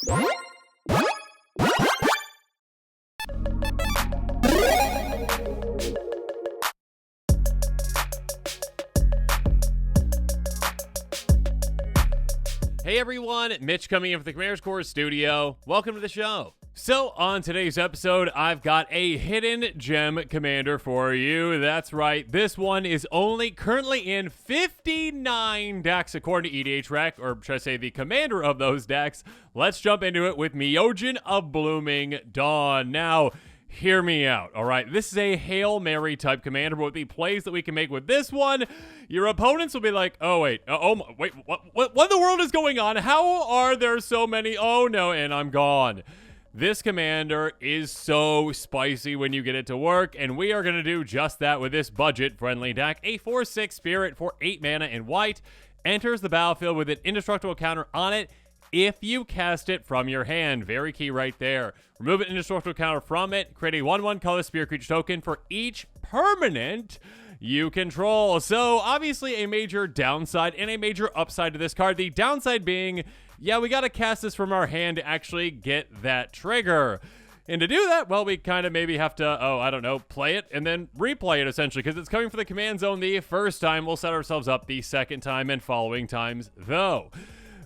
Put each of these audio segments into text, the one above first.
Hey everyone, Mitch coming in from the Commander's Core studio. Welcome to the show. So on today's episode, I've got a hidden gem commander for you. That's right, this one is only currently in 59 decks according to EDHREC, or should I say the commander of those decks. Let's jump into it with Myojin of Blooming Dawn. Now, hear me out, all right? This is a Hail Mary type commander, but with the plays that we can make with this one, your opponents will be like, oh, wait, wait, what in the world is going on? How are there so many? Oh, no, and I'm gone. This commander is so spicy when you get it to work, and we are going to do just that with this budget-friendly deck. A 4/6 Spirit for 8 mana in white enters the battlefield with an indestructible counter on it if you cast it from your hand. Very key right there. Remove an indestructible counter from it. Create a 1/1 color spirit creature token for each permanent you control. So obviously a major downside and a major upside to this card. The downside being, yeah, we got to cast this from our hand to actually get that trigger. And to do that, well, we kind of maybe have to, I don't know, play it and then replay it essentially, because it's coming from the command zone the first time. We'll set ourselves up the second time and following times though.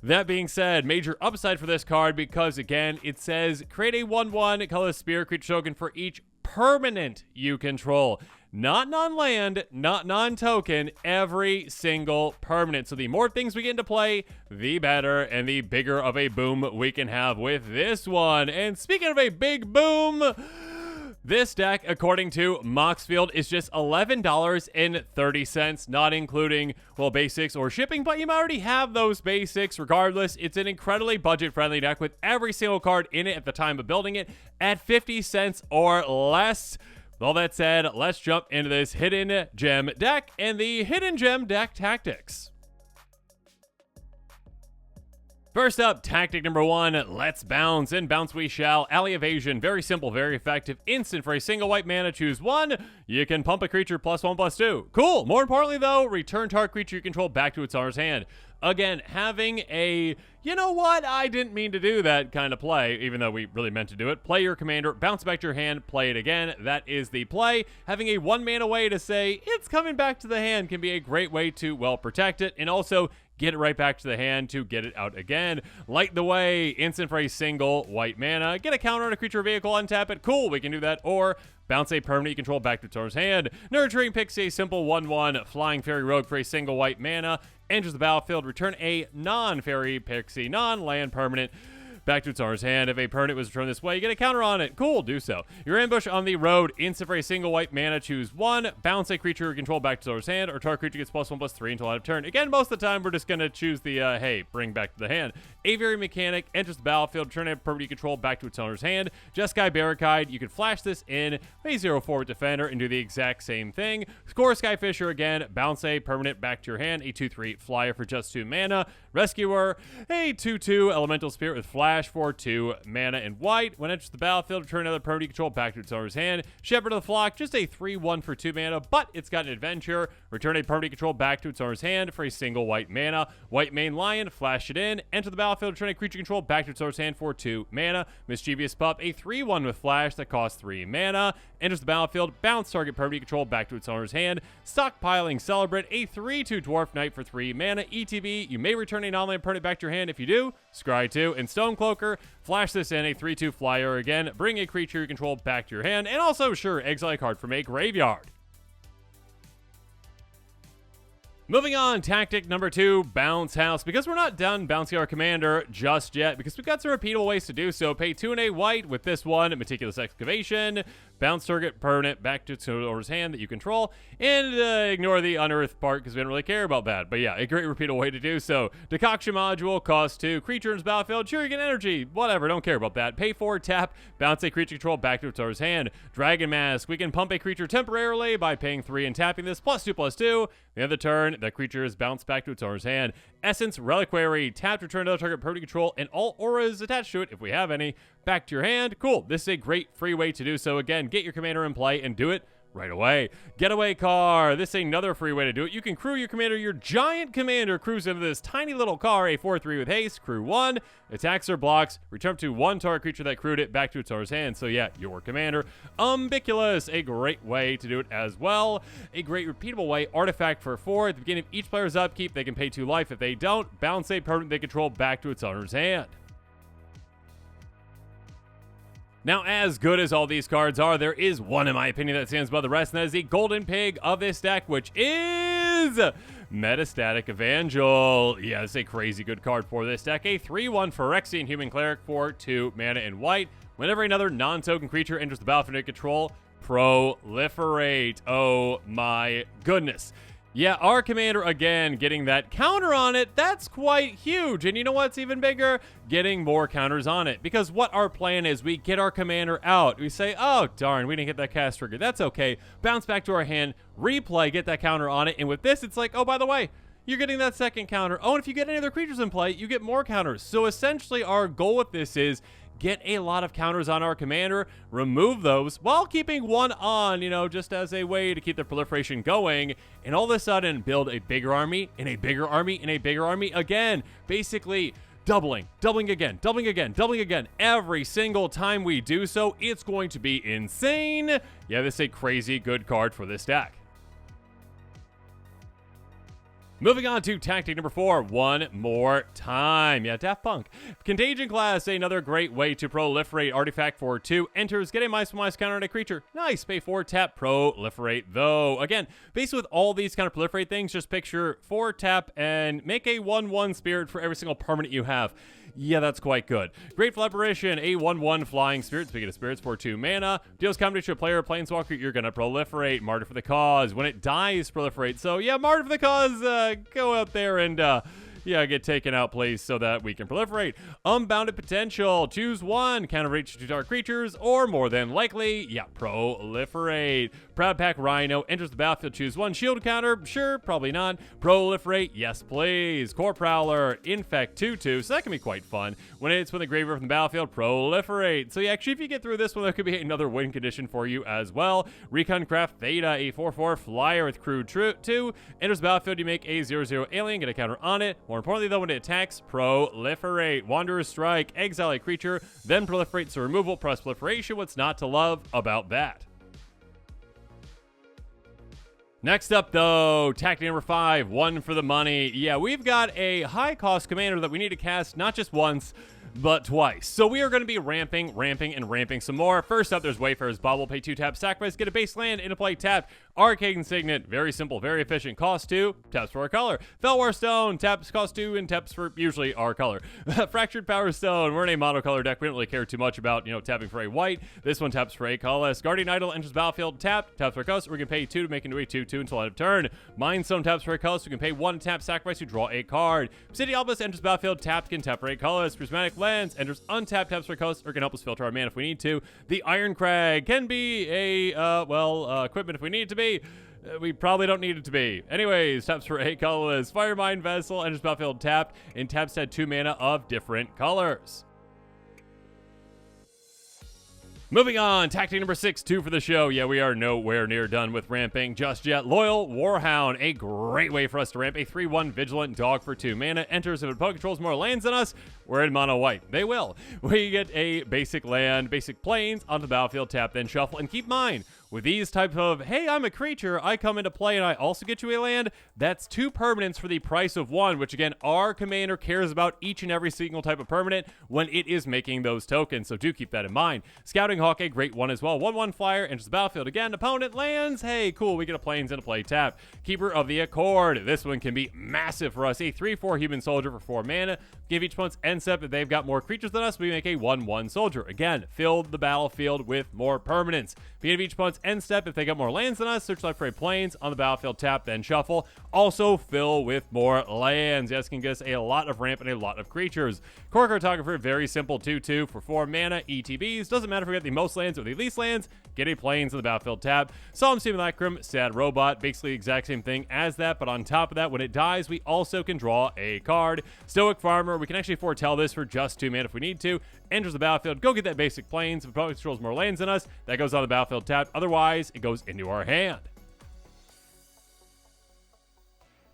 That being said, major upside for this card because, again, it says create a 1/1 colorless spirit creature token for each permanent you control. Not non-land, not non-token, every single permanent. So the more things we get into play, the better, and the bigger of a boom we can have with this one. And speaking of a big boom, this deck, according to Moxfield, is just $11.30, not including, well, basics or shipping, but you might already have those basics. Regardless, it's an incredibly budget-friendly deck with every single card in it at the time of building it at 50 cents or less. With all that said, let's jump into this hidden gem deck and the hidden gem deck tactics. First up, tactic number 1, let's bounce, and bounce we shall. Alley Evasion, very simple, very effective, instant for a single white mana, choose 1. You can pump a creature +1/+2. Cool. More importantly though, return target creature you control back to its owner's hand. Again, having a, you know what, I didn't mean to do that kind of play, even though we really meant to do it. Play your commander, bounce back to your hand, play it again. That is the play. Having a 1-mana way to say it's coming back to the hand can be a great way to, well, protect it, and also get it right back to the hand to get it out again. Light the way, instant for a single white mana. Get a counter on a creature or vehicle, untap it. Cool, we can do that. Or bounce a permanent you control back to its owner's hand. Nurturing Pixie, simple 1/1 Flying Fairy Rogue for a single white mana. Enters the battlefield, return a non-fairy Pixie, non-land permanent back to its owner's hand. If a permanent was returned this way, you get a counter on it. Cool, do so. Your ambush on the road, instant for a single white mana, choose 1. Bounce a creature you control back to its owner's hand, or target creature gets +1/+3 until end of turn. Again, most of the time, we're just going to choose the, hey, bring back to the hand. Aviary Mechanic, enters the battlefield, return a permanent you control back to its owner's hand. Jeskai Barricade, you can flash this in, a 0/4 defender, and do the exact same thing. Score Skyfisher again, bounce a permanent back to your hand, a 2/3 flyer for just 2 mana. Rescuer, a 2/2 elemental spirit with flash for 2 mana in white. When it enters the battlefield, return another permanent you control back to its owner's hand. Shepherd of the Flock, just a 3/1 for 2 mana, but it's got an adventure. Return a permanent you control back to its owner's hand for a single white mana. White Mane Lion, flash it in. Enter the battlefield, return a creature you control back to its owner's hand for 2 mana. Mischievous Pup, a 3/1 with flash that costs 3 mana. Enters the battlefield, bounce target permanent you control back to its owner's hand. Stockpiling Celebrant, a 3/2 Dwarf Knight for 3 mana. ETB, you may return a non-land permanent back to your hand. If you do, scry 2. And Stonecloaker, flash this in, a 3/2 flyer again. Bring a creature you control back to your hand. And also, sure, exile a card from a graveyard. Moving on, tactic number 2, bounce house. Because we're not done bouncing our commander just yet, because we've got some repeatable ways to do so. Pay 2 and a white with this one, Meticulous Excavation. Bounce target permanent back to its owner's hand that you control, and ignore the unearthed part because we don't really care about that. But yeah, a great repeatable way to do so. Decoction Module, cost 2. Creature in the battlefield, sure, you get energy. Whatever, don't care about that. Pay 4, tap, bounce a creature control back to its owner's hand. Dragon Mask, we can pump a creature temporarily by paying 3 and tapping this, +2/+2. The end of the turn, that creature is bounced back to its owner's hand. Essence Reliquary, tap to return another target permanent control and all auras attached to it, if we have any, back to your hand. Cool, this is a great free way to do so. Again, get your commander in play and do it right away. Getaway car. This is another free way to do it. You can crew your commander. Your giant commander crews into this tiny little car, a 4/3 with haste. Crew 1, attacks or blocks. Return to one target creature that crewed it back to its owner's hand. So yeah, your commander. Umbiculous, a great way to do it as well. A great repeatable way. Artifact for 4. At the beginning of each player's upkeep, they can pay 2 life. If they don't, bounce a permanent they control back to its owner's hand. Now, as good as all these cards are, there is one, in my opinion, that stands above the rest, and that is the golden pig of this deck, which is Metastatic Evangel. Yeah, this is a crazy good card for this deck. A 3/1 Phyrexian Human Cleric for 2 mana and white. Whenever another non-token creature enters the battlefield under control, proliferate. Oh my goodness. Yeah, our commander, again, getting that counter on it, that's quite huge. And you know what's even bigger? Getting more counters on it. Because what our plan is, we get our commander out. We say, oh, darn, we didn't get that cast trigger. That's okay. Bounce back to our hand, replay, get that counter on it. And with this, it's like, oh, by the way, you're getting that second counter. Oh, and if you get any other creatures in play, you get more counters. So essentially, our goal with this is get a lot of counters on our commander, remove those while keeping one on, you know, just as a way to keep the proliferation going, and all of a sudden build a bigger army, and a bigger army, and a bigger army again. Basically, doubling again. Every single time we do so, it's going to be insane. Yeah, this is a crazy good card for this deck. Moving on to tactic number 4, one more time. Yeah, Daft Punk. Contagion class, another great way to proliferate. Artifact for 2, enters, get a -1/- counter on a creature. Nice, pay 4, tap, proliferate though. Again, basically with all these kind of proliferate things, just picture 4 tap and make a 1/1 spirit for every single permanent you have. Yeah, that's quite good. Grateful Apparition, a 1/1 flying spirit. Speaking of spirits, for 2 mana. Deals combat to a player or planeswalker, you're going to proliferate. Martyr for the cause. When it dies, proliferate. So, yeah, Martyr for the cause, go out there and, yeah, get taken out, please, so that we can proliferate. Unbounded Potential. Choose 1. Counter reach 2 target creatures, or more than likely, yeah, proliferate. Proud Pack Rhino enters the battlefield. Choose 1 shield counter. Sure, probably not. Proliferate. Yes, please. Core Prowler. Infect 2/2. So that can be quite fun. When it's from the graveyard from the battlefield, proliferate. So yeah, actually, if you get through this one, there could be another win condition for you as well. Recon Craft Theta, a 4/4 flyer with crew 2. Enters the battlefield. You make a 0/0 alien. Get a counter on it. More importantly, though, when it attacks, proliferate. Wanderer's Strike. Exile a creature. Then proliferate. So removal plus proliferation. What's not to love about that? Next up, though, tactic number 5, one for the money. Yeah, we've got a high-cost commander that we need to cast not just once, but twice. So we are going to be ramping some more. First up, there's Wayfarer's Bauble. Pay 2 tap, sacrifice, get a base land, into play, tap. Arcane Signet, very simple, very efficient. Cost 2, taps for our color. Felwar Stone, taps cost 2 and taps for usually our color. Fractured Power Stone, we're in a monocolor deck. We don't really care too much about, you know, tapping for a white. This one taps for a colorless. Guardian Idol enters battlefield, taps for a colorless. We can pay 2 to make into a 2/2 until end of turn. Mind Stone taps for a colorless. We can pay 1 tap, sacrifice to draw a card. City Albus enters battlefield, tapped, can tap for a colorless. Prismatic Lens enters untapped, taps for a colorless, or can help us filter our mana if we need to. The Iron Crag can be a, equipment if we need it to be. We probably don't need it to be. Anyways, taps for a colorless. Firemind Vessel enters battlefield tapped, and taps had 2 mana of different colors. Moving on, tactic number 6, 2 for the show. Yeah, we are nowhere near done with ramping just yet. Loyal Warhound, a great way for us to ramp. A 3/1 Vigilant Dog for 2 mana. Enters if an opponent controls more lands than us. We're in mono white. They will. We get a basic land, basic plains onto the battlefield, tap, then shuffle. And keep in mind, with these type of, hey, I'm a creature, I come into play and I also get you a land, that's 2 permanents for the price of 1, which again, our commander cares about each and every single type of permanent when it is making those tokens, so do keep that in mind. Scouting Hawk, a great one as well. 1/1 flyer, enters the battlefield again, opponent lands, hey, cool, we get a plains and a play tap. Keeper of the Accord, this one can be massive for us. A 3/4 human soldier for 4 mana. Give each opponent's end step if they've got more creatures than us, we make a 1/1 soldier. Again, fill the battlefield with more permanents. Beginning of each opponent's end step, if they got more lands than us, search life for a plains on the battlefield, tap, then shuffle. Also fill with more lands. Yes, can get us a lot of ramp and a lot of creatures. Core Cartographer, very simple, 2/2 for 4 mana, ETBs. Doesn't matter if we get the most lands or the least lands, get a plains on the battlefield, tap. Solemn Simulacrum, Sad Robot, basically the exact same thing as that, but on top of that, when it dies, we also can draw a card. Stoic Farmer, we can actually 4 foretell this for just 2 mana if we need to. Enters the battlefield, go get that basic plains. If opponent controls more lands than us, that goes on the battlefield tapped. Otherwise, it goes into our hand.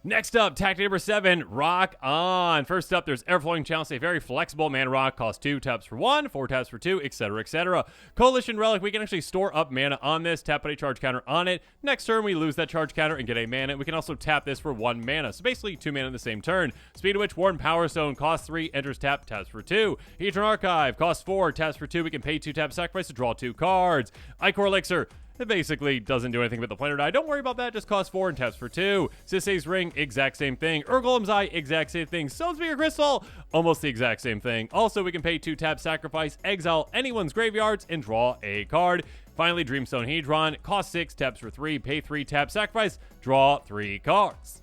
Next up, tactic number 7, Rock On. First up, there's Everflowing Chalice, a very flexible mana rock, costs 2 taps for 1, 4 taps for 2, etc., etc. Coalition Relic, we can actually store up mana on this, tap put a charge counter on it. Next turn, we lose that charge counter and get a mana. We can also tap this for 1 mana, so basically 2 mana in the same turn. Speed of Witch, Worn Power Stone, costs 3, enters tap, taps for 2. Hedron Archive, costs 4, taps for 2. We can pay 2 taps, sacrifice to draw 2 cards. Ichor Elixir, it basically doesn't do anything but the planar die. Don't worry about that. Just costs 4 and taps for 2. Sisay's Ring, exact same thing. Urgolem's Eye, exact same thing. Stonespear Crystal, almost the exact same thing. Also, we can pay 2 taps, sacrifice, exile anyone's graveyards, and draw a card. Finally, Dreamstone Hedron, costs 6, taps for 3, pay 3 taps, sacrifice, draw 3 cards.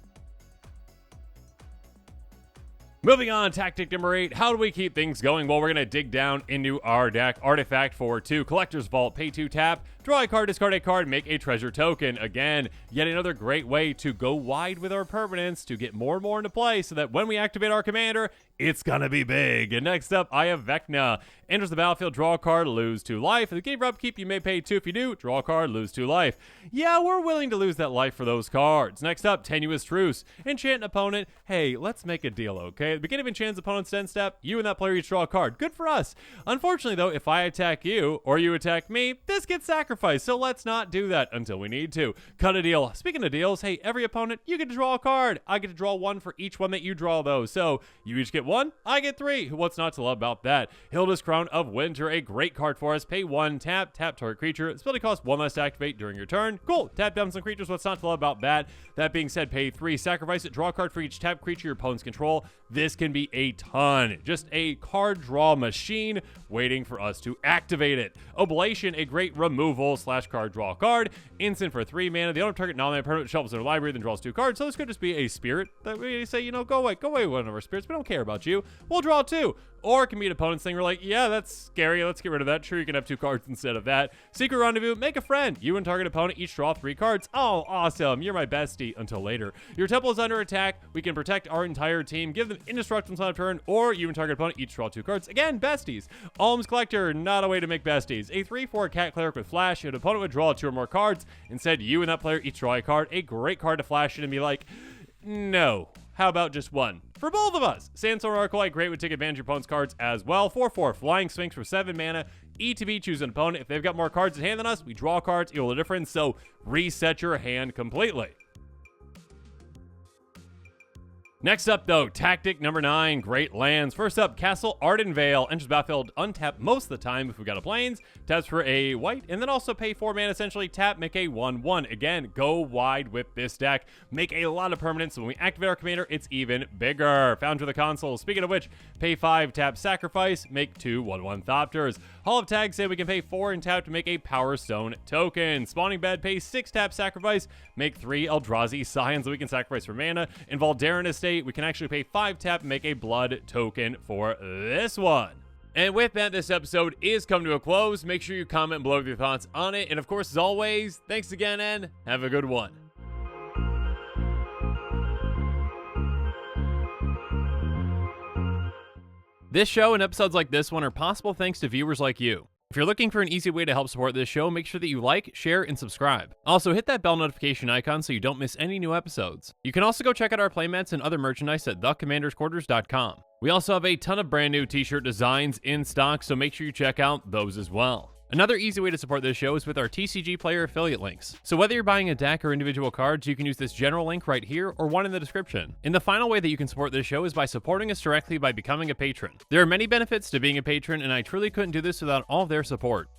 Moving on, tactic number 8, how do we keep things going? Well, we're going to dig down into our deck. Artifact for 2, Collector's Vault, pay 2 tap, draw a card, discard a card, make a treasure token. Again, yet another great way to go wide with our permanents to get more and more into play so that when we activate our commander, it's gonna be big. And next up, I have Vecna. Enters the battlefield, draw a card, lose 2 life. If the game for upkeep, you may pay 2. If you do, draw a card, lose 2 life. Yeah, we're willing to lose that life for those cards. Next up, Tenuous Truce. Enchant an opponent. Hey, let's make a deal, okay? At the beginning of enchant's opponent's end step, you and that player each draw a card. Good for us. Unfortunately, though, if I attack you or you attack me, this gets sacrificed. So let's not do that until we need to. Cut a deal. Speaking of deals, hey, every opponent, you get to draw a card. I get to draw 1 for each one that you draw, though. So you each get 1. I get 3. What's not to love about that? Hilda's Crown of Winter, a great card for us. Pay 1, tap target creature. Its ability costs 1 less to activate during your turn. Cool. Tap down some creatures. What's not to love about that? That being said, pay 3, sacrifice it, draw a card for each tap creature your opponents control. This can be a ton. Just a card draw machine waiting for us to activate it. Oblation, a great removal / card draw card. Instant for 3 mana. The owner of target non-land permanent shelves their library, then draws 2 cards. So this could just be a spirit that we say, you know, go away, one of our spirits. We don't care about you. We'll draw 2. Or it can be an opponent's thing. We're like, yeah, that's scary. Let's get rid of that. Sure, you can have 2 cards instead of that. Secret Rendezvous, make a friend. You and target opponent each draw 3 cards. Oh, awesome. You're my bestie until later. Your temple is under attack. We can protect our entire team, give them indestructible on a turn, or you and target opponent each draw 2 cards. Again, besties. Alms Collector, not a way to make besties. A 3/4 cat cleric with flash. If an opponent would draw 2 or more cards, instead you and that player each draw a card. A great card to flash in and be like, no. How about just 1? For both of us. Sandstorm Arclight, great, would take advantage of your opponent's cards as well. 4/4, Flying Sphinx for 7 mana. ETB, choose an opponent. If they've got more cards in hand than us, we draw cards, equal the difference, so reset your hand completely. Next up, though, tactic number 9, Great Lands. First up, Castle Ardenvale. Enters battlefield untapped most of the time if we got a plains. Taps for a white, and then also pay 4 mana, essentially. Tap, make a 1/1. Again, go wide with this deck. Make a lot of permanents, so when we activate our commander, it's even bigger. Found to the console. Speaking of which, pay 5, tap, sacrifice, make 2 1/1 Thopters. Hall of Tags say we can pay 4 and tap to make a Power Stone token. Spawning Bed, pay 6, tap, sacrifice, make 3 Eldrazi Scions that we can sacrifice for mana. In Valdarin Estate, we can actually pay 5 tap and make a blood token for this one. And with that, this episode is coming to a close. Make sure you comment below with your thoughts on it. And of course, as always, thanks again and have a good one. This show and episodes like this one are possible thanks to viewers like you. If you're looking for an easy way to help support this show, make sure that you like, share, and subscribe. Also, hit that bell notification icon so you don't miss any new episodes. You can also go check out our playmats and other merchandise at thecommandersquarters.com. We also have a ton of brand new t-shirt designs in stock, so make sure you check out those as well. Another easy way to support this show is with our TCG Player affiliate links. So whether you're buying a deck or individual cards, you can use this general link right here or one in the description. And the final way that you can support this show is by supporting us directly by becoming a patron. There are many benefits to being a patron, and I truly couldn't do this without all of their support.